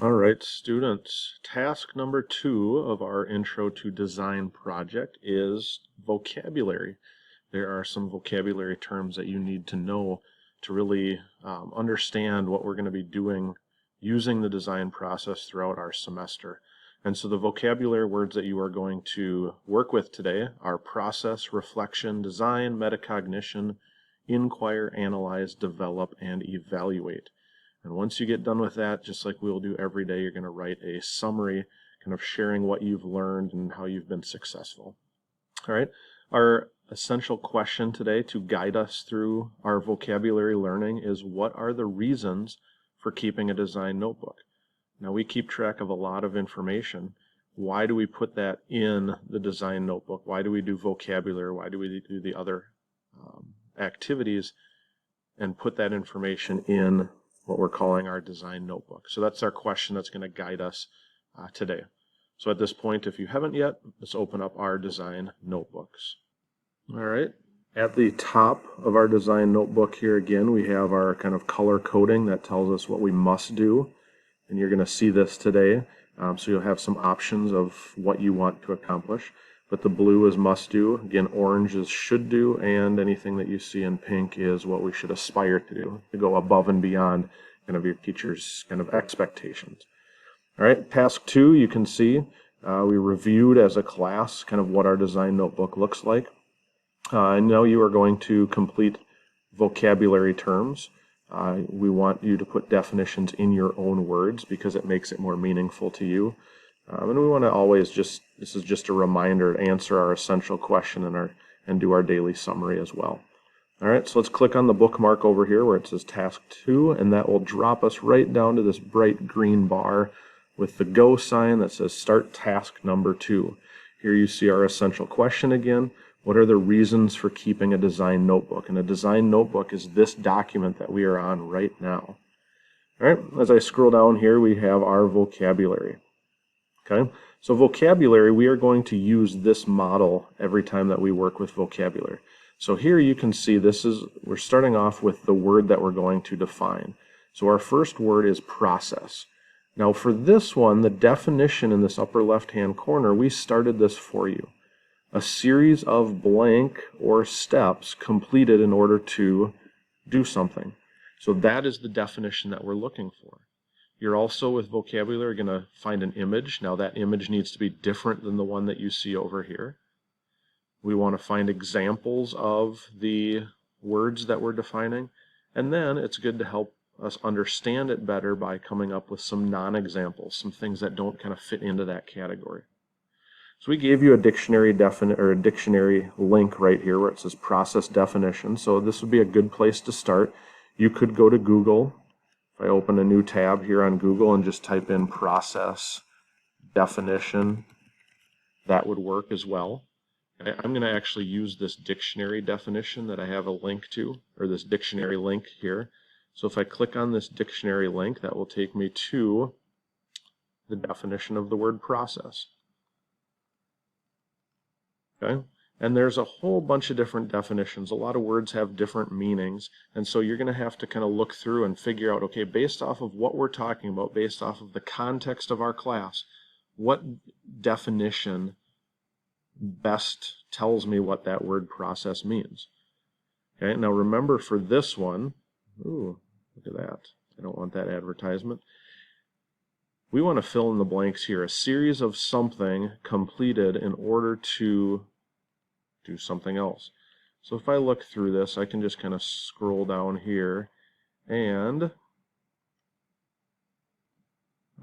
All right, students, task number 2 of our Intro to Design project is vocabulary. There are some vocabulary terms that you need to know to really understand what we're going to be doing using the design process throughout our semester. And so the vocabulary words that you are going to work with today are process, reflection, design, metacognition, inquire, analyze, develop, and evaluate. And once you get done with that, just like we'll do every day, you're going to write a summary, kind of sharing what you've learned and how you've been successful. All right. Our essential question today to guide us through our vocabulary learning is, what are the reasons for keeping a design notebook? Now, we keep track of a lot of information. Why do we put that in the design notebook? Why do we do vocabulary? Why do we do the other activities and put that information in what we're calling our design notebook? So that's our question that's going to guide us today. So at this point, if you haven't yet, let's open up our design notebooks. All right. At the top of our design notebook here, again, we have our kind of color coding that tells us what we must do. And you're going to see this today. So you'll have some options of what you want to accomplish. But the blue is must do. Again, orange is should do. And anything that you see in pink is what we should aspire to do, to go above and beyond kind of your teacher's kind of expectations. All right, task 2, you can see we reviewed as a class kind of what our design notebook looks like. I know you are going to complete vocabulary terms. We want you to put definitions in your own words because it makes it more meaningful to you. And we want to always this is just a reminder, to answer our essential question and do our daily summary as well. All right, so let's click on the bookmark over here where it says task 2, and that will drop us right down to this bright green bar with the go sign that says start task number 2. Here you see our essential question again. What are the reasons for keeping a design notebook? And a design notebook is this document that we are on right now. All right, as I scroll down here, we have our vocabulary. Okay, so vocabulary, we are going to use this model every time that we work with vocabulary. So here you can see we're starting off with the word that we're going to define. So our first word is process. Now for this one, the definition in this upper left-hand corner, we started this for you. A series of blank or steps completed in order to do something. So that is the definition that we're looking for. You're also, with vocabulary, going to find an image. Now that image needs to be different than the one that you see over here. We want to find examples of the words that we're defining. And then it's good to help us understand it better by coming up with some non-examples, some things that don't kind of fit into that category. So we gave you a dictionary link right here where it says process definition. So this would be a good place to start. You could go to Google. If I open a new tab here on Google and just type in process definition, that would work as well. I'm going to actually use this dictionary definition that I have a link to, or this dictionary link here. So if I click on this dictionary link, that will take me to the definition of the word process. Okay? And there's a whole bunch of different definitions. A lot of words have different meanings, and so you're going to have to kind of look through and figure out, okay, based off of what we're talking about, based off of the context of our class, what definition best tells me what that word process means. Okay, now remember for this one, ooh, look at that. I don't want that advertisement. We want to fill in the blanks here. A series of something completed in order to do something else. So if I look through this, I can just kind of scroll down here, and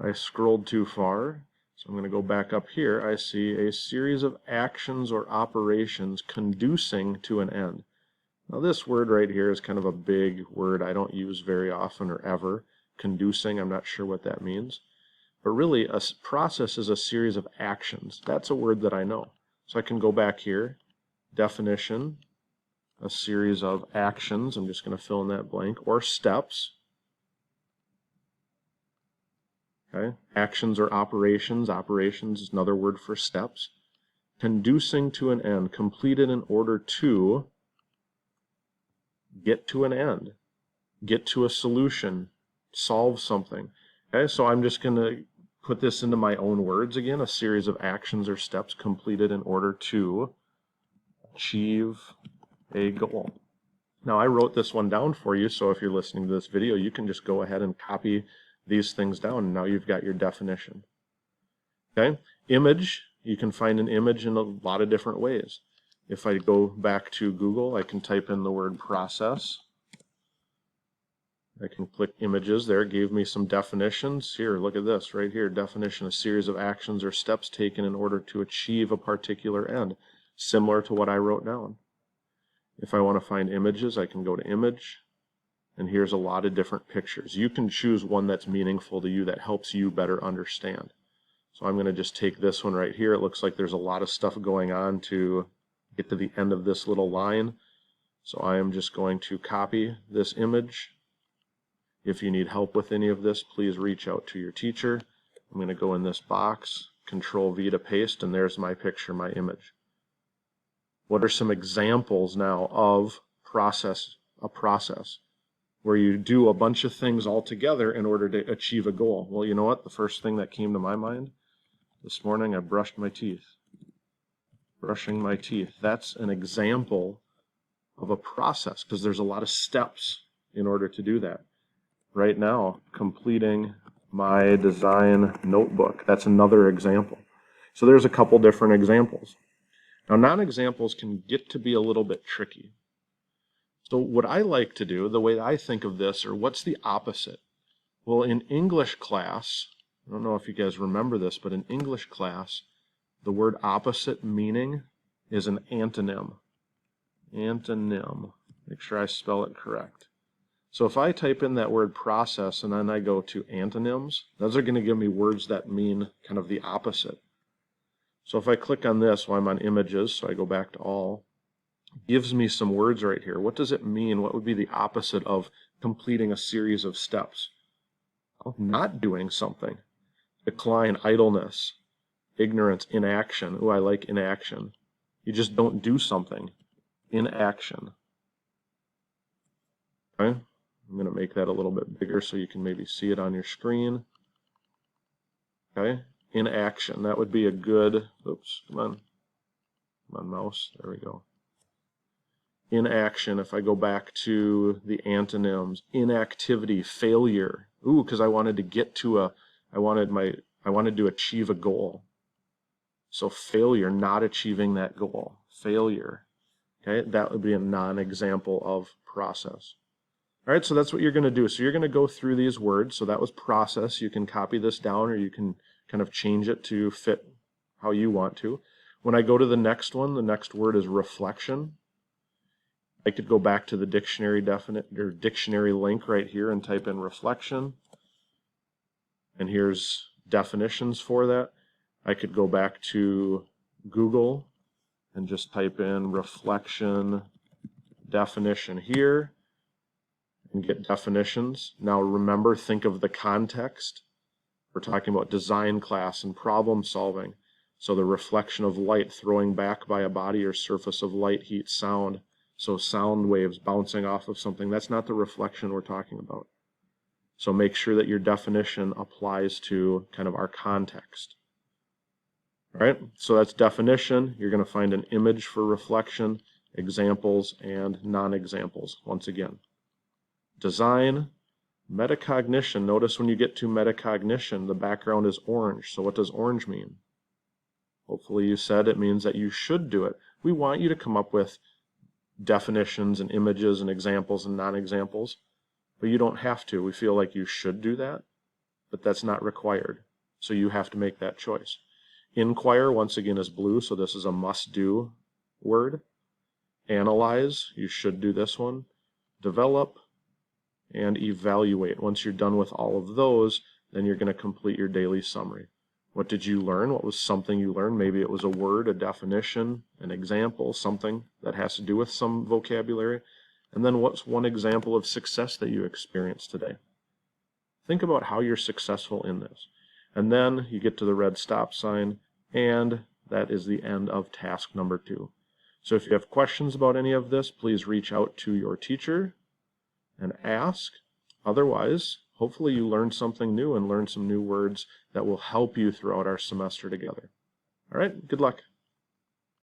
I scrolled too far. So I'm going to go back up here. I see a series of actions or operations conducing to an end. Now this word right here is kind of a big word I don't use very often or ever. Conducing, I'm not sure what that means. But really, a process is a series of actions. That's a word that I know. So I can go back here. Definition, a series of actions. I'm just going to fill in that blank. Or steps. Okay. Actions or operations. Operations is another word for steps. Conducing to an end. Completed in order to get to an end. Get to a solution. Solve something. Okay, so I'm just going to put this into my own words again, a series of actions or steps completed in order to achieve a goal. Now I wrote this one down for you, so if you're listening to this video, you can just go ahead and copy these things down, and now you've got your definition. Okay, image, you can find an image in a lot of different ways. If I go back to Google, I can type in the word process. I can click images there. It gave me some definitions. Here, look at this right here. Definition, a series of actions or steps taken in order to achieve a particular end, similar to what I wrote down. If I want to find images, I can go to image, and here's a lot of different pictures. You can choose one that's meaningful to you, that helps you better understand. So I'm going to just take this one right here. It looks like there's a lot of stuff going on to get to the end of this little line. So I am just going to copy this image. If you need help with any of this, please reach out to your teacher. I'm going to go in this box, Control V to paste, and there's my picture, my image. What are some examples now of a process where you do a bunch of things all together in order to achieve a goal? Well, you know what? The first thing that came to my mind this morning, I brushed my teeth. Brushing my teeth. That's an example of a process, because there's a lot of steps in order to do that. Right now, completing my design notebook. That's another example. So there's a couple different examples. Now, non-examples can get to be a little bit tricky. So what I like to do, the way I think of this, or what's the opposite? Well, in English class, I don't know if you guys remember this, but in English class, the word opposite meaning is an antonym. Antonym. Make sure I spell it correct. So if I type in that word process and then I go to antonyms, those are going to give me words that mean kind of the opposite. So if I click on this while I'm on images, so I go back to all, it gives me some words right here. What does it mean? What would be the opposite of completing a series of steps? Well, not doing something. Decline, idleness, ignorance, inaction. Ooh, I like inaction. You just don't do something. Inaction. Okay? I'm going to make that a little bit bigger so you can maybe see it on your screen. Okay? Inaction. That would be a good, oops, come on mouse. There we go. Inaction. If I go back to the antonyms, inactivity, failure. Ooh, because I wanted to get to I wanted to achieve a goal. So failure, not achieving that goal. Failure. Okay? That would be a non-example of process. All right, so that's what you're going to do. So you're going to go through these words. So that was process. You can copy this down, or you can kind of change it to fit how you want to. When I go to the next one, the next word is reflection. I could go back to the dictionary dictionary link right here and type in reflection. And here's definitions for that. I could go back to Google and just type in reflection definition here and get definitions. Now remember, think of the context. We're talking about design class and problem solving. So the reflection of light throwing back by a body or surface of light, heat, sound. So sound waves bouncing off of something. That's not the reflection we're talking about. So make sure that your definition applies to kind of our context. All right, so that's definition. You're going to find an image for reflection, examples, and non-examples once again. Design, metacognition. Notice when you get to metacognition, the background is orange. So what does orange mean? Hopefully you said it means that you should do it. We want you to come up with definitions and images and examples and non-examples, but you don't have to. We feel like you should do that, but that's not required. So you have to make that choice. Inquire, once again, is blue, so this is a must-do word. Analyze, you should do this one. Develop, and evaluate. Once you're done with all of those, then you're going to complete your daily summary. What did you learn? What was something you learned? Maybe it was a word, a definition, an example, something that has to do with some vocabulary. And then what's one example of success that you experienced today? Think about how you're successful in this. And then you get to the red stop sign, and that is the end of task number 2. So if you have questions about any of this, please reach out to your teacher and ask. Otherwise, hopefully you learned something new and learned some new words that will help you throughout our semester together. All right, good luck.